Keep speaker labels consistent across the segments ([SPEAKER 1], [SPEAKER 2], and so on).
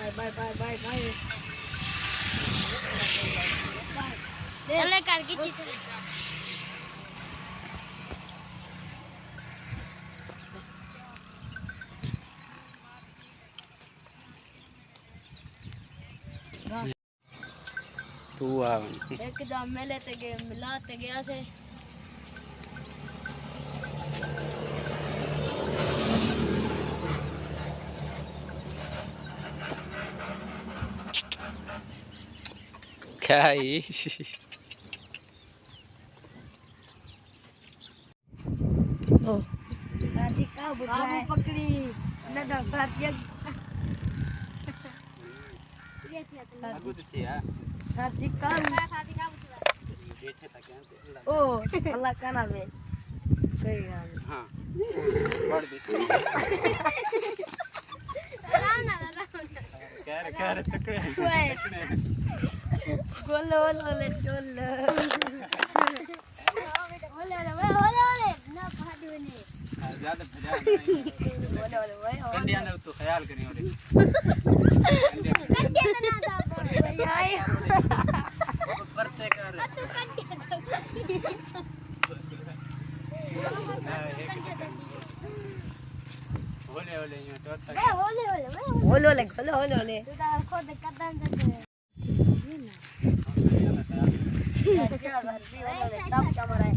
[SPEAKER 1] bye bye bye bye bye
[SPEAKER 2] चले करके चीज
[SPEAKER 3] तू आ
[SPEAKER 2] एकदम मिलाते गया से
[SPEAKER 3] क्या है
[SPEAKER 2] ओ साथी का बुला है पकड़ी ना दा साथी ये थी साथी का बुला ओ अल्लाह का नाम है सही है
[SPEAKER 3] हां बढ़ भी
[SPEAKER 2] राम ना
[SPEAKER 3] क्या रे तकड़े
[SPEAKER 2] गोल ले चल ओले ना फाड़ू नहीं
[SPEAKER 3] ज्यादा भजा
[SPEAKER 2] ओले
[SPEAKER 3] कंडिया ने तो ख्याल करी और
[SPEAKER 2] कंडिया ना था यार
[SPEAKER 3] ऊपर से कर होले होले ये तो
[SPEAKER 2] ओले तू तार खुद कदम दे तब कमरा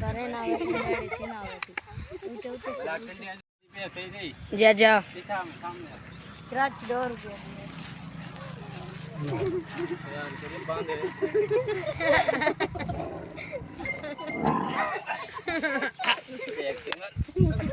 [SPEAKER 2] करे ना चिना ऊंचे जा जा क्राच डोर के
[SPEAKER 3] यार